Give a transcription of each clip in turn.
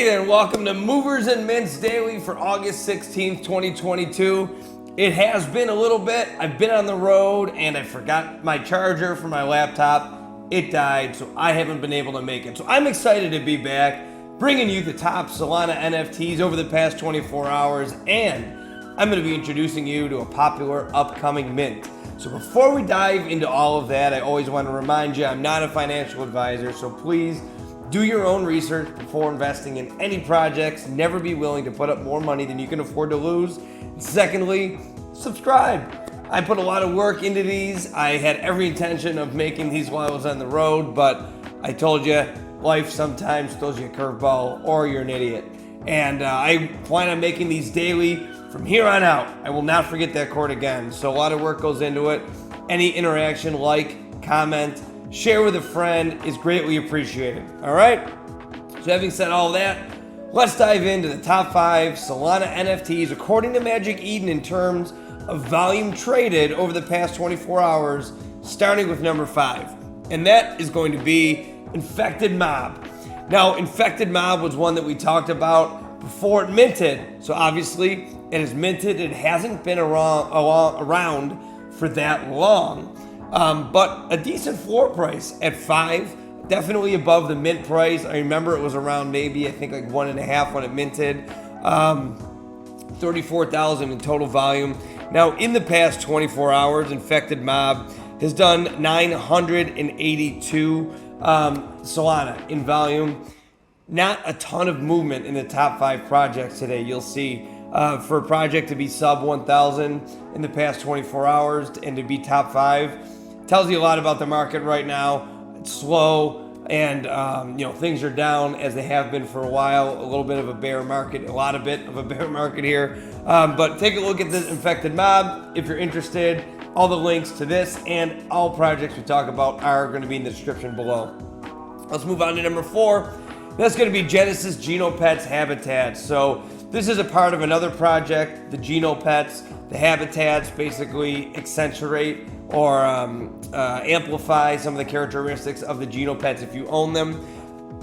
there, and welcome to Movers and Mints Daily for August 16th, 2022. It has been a little bit. I've been on the road and I forgot my charger for my laptop. It died, so I haven't been able to make it. So I'm excited to be back, bringing you the top Solana NFTs over the past 24 hours, and I'm going to be introducing you to a popular upcoming mint. So before we dive into all of that, I always want to remind you I'm not a financial advisor, so please do your own research before investing in any projects. Never be willing to put up more money than you can afford to lose. And secondly, subscribe. I put a lot of work into these. I had every intention of making these while I was on the road, but I told you, life sometimes throws you a curveball or you're an idiot. And I plan on making these daily from here on out. I will not forget that chord again. So a lot of work goes into it. Any interaction, like, comment, share with a friend is greatly appreciated. All right? So having said all that, let's dive into the top 5 Solana NFTs according to Magic Eden in terms of volume traded over the past 24 hours, starting with number 5. And that is going to be Infected Mob. Now, Infected Mob was one that we talked about before it minted. So obviously, it is minted. It hasn't been around for that long. But a decent floor price at 5, definitely above the mint price. I remember it was around maybe, I think like 1.5 when it minted. 34,000 in total volume. Now, in the past 24 hours, Infected Mob has done 982 Solana in volume. Not a ton of movement in the top 5 projects today. You'll see for a project to be sub 1,000 in the past 24 hours and to be top 5 tells you a lot about the market right now. It's slow, and things are down as they have been for a while. A little bit of a bear market, a bit of a bear market here. But take a look at this Infected Mob if you're interested. All the links to this and all projects we talk about are going to be in the description below. Let's move on to number 4. That's going to be Genesis Genopets Habitats. So this is a part of another project, the Genopets. The habitats basically accentuate or amplify some of the characteristics of the Genopets if you own them.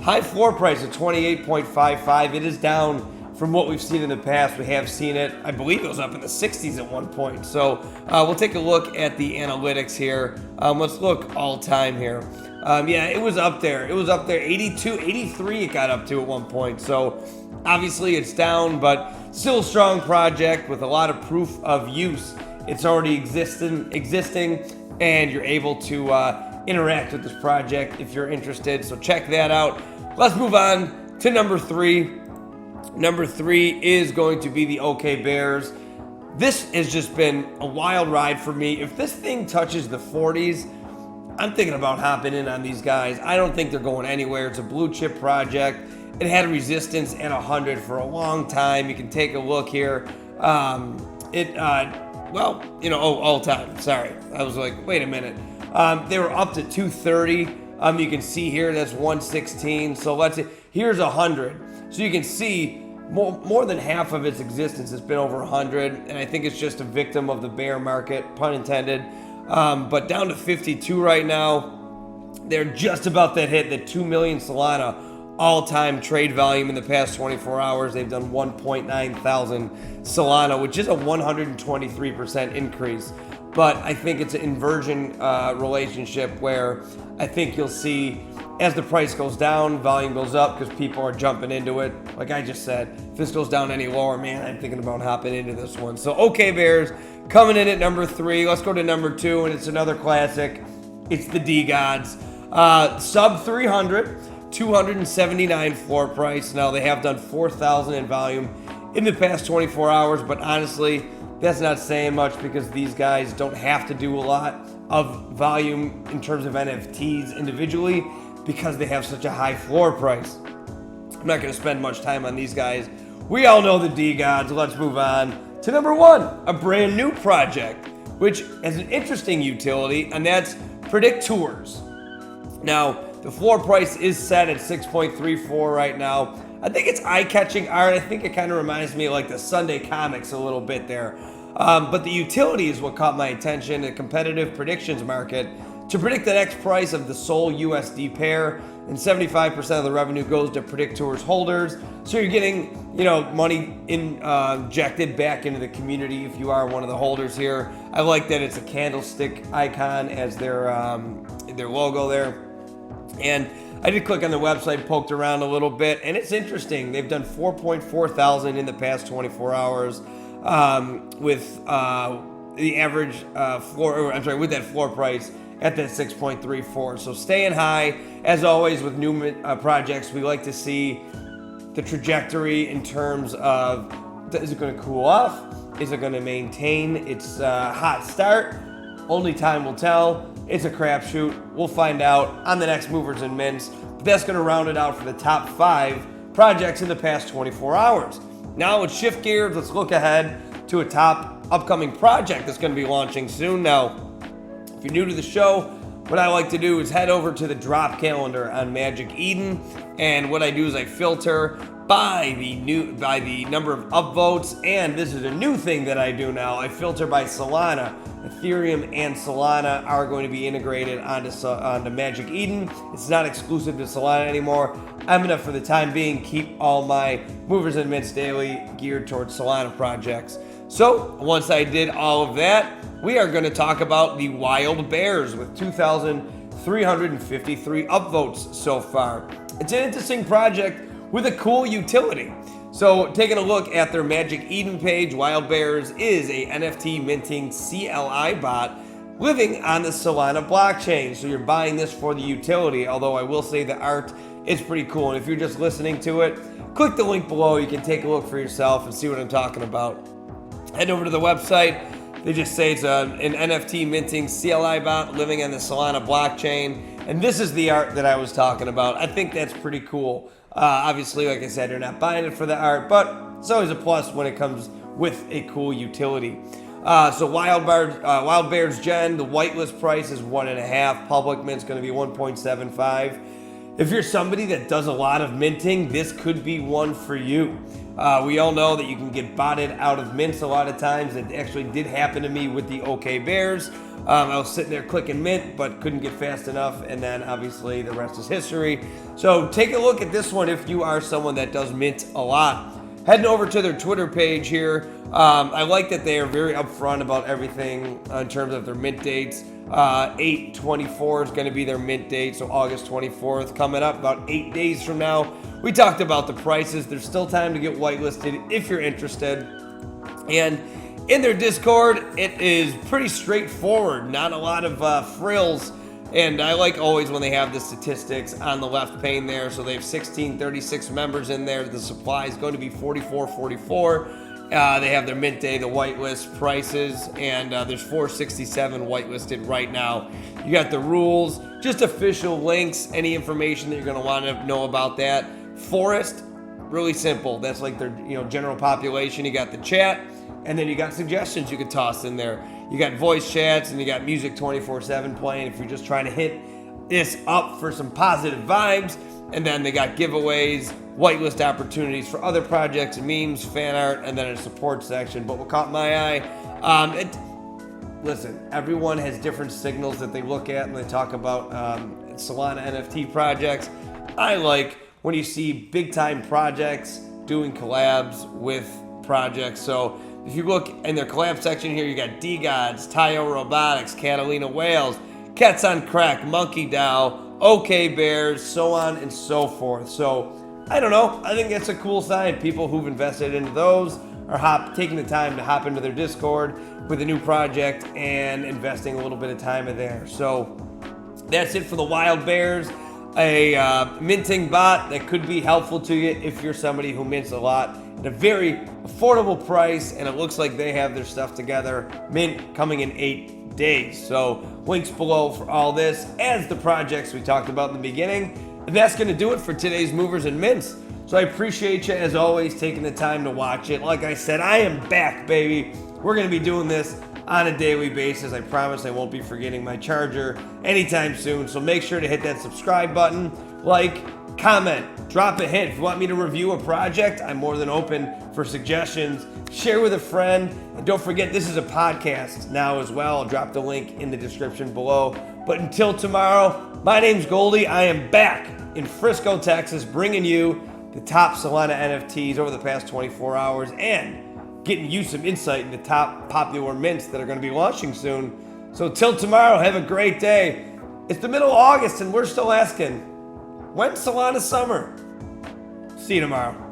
High floor price of 28.55. It is down from what we've seen in the past. We have seen it, I believe it was up in the 60s at one point. So we'll take a look at the analytics here. Let's look all time here. Yeah, it was up there. It was up there, 82, 83 it got up to at one point. So obviously it's down, but still a strong project with a lot of proof of use. It's already existing, and you're able to interact with this project if you're interested. So check that out. Let's move on to number 3. Number 3 is going to be the OK Bears. This has just been a wild ride for me. If this thing touches the 40s, I'm thinking about hopping in on these guys. I don't think they're going anywhere. It's a blue chip project. It had resistance at 100 for a long time. You can take a look here. All time. Sorry. I was like, wait a minute. They were up to 230. You can see here, that's 116. So let's see. Here's 100. So you can see more than half of its existence has been over 100. And I think it's just a victim of the bear market, pun intended. But down to 52 right now. They're just about that hit, the 2 million Solana all-time trade volume in the past 24 hours. They've done 1.9 thousand Solana, which is a 123% increase. But I think it's an inversion relationship where I think you'll see as the price goes down, volume goes up because people are jumping into it. Like I just said, if this goes down any lower, man, I'm thinking about hopping into this one. So OK Bears coming in at number 3. Let's go to number 2, and it's another classic. It's the DeGods. Sub 300. 279 floor price. Now they have done 4,000 in volume in the past 24 hours, but honestly, that's not saying much because these guys don't have to do a lot of volume in terms of NFTs individually because they have such a high floor price. I'm not going to spend much time on these guys. We all know the DeGods. Let's move on to number 1, a brand new project, which has an interesting utility, and that's Predictooors. Now, the floor price is set at 6.34 right now. I think it's eye-catching art. I think it kind of reminds me of like the Sunday comics a little bit there. But the utility is what caught my attention. A competitive predictions market to predict the next price of the Sol USD pair, and 75% of the revenue goes to Predictooors holders. So you're getting, money injected back into the community if you are one of the holders here. I like that it's a candlestick icon as their logo there. And I did click on the website, poked around a little bit, and it's interesting. They've done 4.4 thousand in the past 24 hours with the average with that floor price at that 6.34. So staying high. As always with new projects, we like to see the trajectory in terms of, is it going to cool off? Is it going to maintain its hot start? Only time will tell. It's a crapshoot. We'll find out on the next Movers and Mints. But that's going to round it out for the top 5 projects in the past 24 hours. Now let's shift gears. Let's look ahead to a top upcoming project that's going to be launching soon. Now, if you're new to the show, what I like to do is head over to the drop calendar on Magic Eden, and what I do is I filter by the number of upvotes, and this is a new thing that I do now. I filter by Solana. Ethereum and Solana are going to be integrated onto Magic Eden. It's not exclusive to Solana anymore. I'm gonna, for the time being, keep all my Movers and Mints daily geared towards Solana projects. So once I did all of that, we are going to talk about the Wild Bears with 2,353 upvotes so far. It's an interesting project with a cool utility. So taking a look at their Magic Eden page, Wild Bears is a NFT minting CLI bot living on the Solana blockchain. So you're buying this for the utility, although I will say the art is pretty cool. And if you're just listening to it, click the link below. You can take a look for yourself and see what I'm talking about. Head over to the website. They just say it's an NFT minting CLI bot living on the Solana blockchain. And this is the art that I was talking about. I think that's pretty cool. Obviously, like I said, you're not buying it for the art, but it's always a plus when it comes with a cool utility. So Wild Bears Gen, the whitelist price is 1.5. Public mint's going to be 1.75. If you're somebody that does a lot of minting, this could be one for you. We all know that you can get botted out of mints a lot of times. It actually did happen to me with the OK Bears. I was sitting there clicking mint, but couldn't get fast enough, and then obviously the rest is history. So take a look at this one if you are someone that does mint a lot. Heading over to their Twitter page here, I like that they are very upfront about everything in terms of their mint dates. 8/24 is going to be their mint date, so August 24th coming up, about 8 days from now. We talked about the prices. There's still time to get whitelisted if you're interested. And in their Discord, it is pretty straightforward, not a lot of frills. And I like always when they have the statistics on the left pane there. So they have 1636 members in there. The supply is going to be 4444. They have their mint day, the whitelist prices, and there's 467 whitelisted right now. You got the rules, just official links, any information that you're going to want to know about that. Forest, really simple. That's like their general population. You got the chat, and then you got suggestions you could toss in there. You got voice chats, and you got music 24/7 playing if you're just trying to hit this up for some positive vibes. And then they got giveaways, whitelist opportunities for other projects, memes, fan art, and then a support section. But what caught my eye, listen, everyone has different signals that they look at when they talk about Solana NFT projects. I like when you see big time projects doing collabs with projects. So if you look in their collab section here, you got DeGods, Tayo Robotics, Catalina Whales, Cats on Crack, Monkey DAO, OK Bears, so on and so forth. So I don't know. I think that's a cool sign. People who've invested into those are taking the time to hop into their Discord with a new project and investing a little bit of time in there. So that's it for the Wild Bears, a minting bot that could be helpful to you if you're somebody who mints a lot at a very affordable price, and it looks like they have their stuff together. Mint coming in 8 days. So links below for all this, as the projects we talked about in the beginning. And that's going to do it for today's Movers and Mints. So I appreciate you, as always, taking the time to watch it. Like I said, I am back, baby. We're going to be doing this on a daily basis. I promise I won't be forgetting my charger anytime soon. So make sure to hit that subscribe button, like, comment, drop a hint. If you want me to review a project, I'm more than open for suggestions. Share with a friend. And don't forget, this is a podcast now as well. I'll drop the link in the description below. But until tomorrow, my name's Goldie. I am back in Frisco, Texas, bringing you the top Solana NFTs over the past 24 hours and getting you some insight into top popular mints that are going to be launching soon. So till tomorrow, have a great day. It's the middle of August and we're still asking, when's Solana summer? See you tomorrow.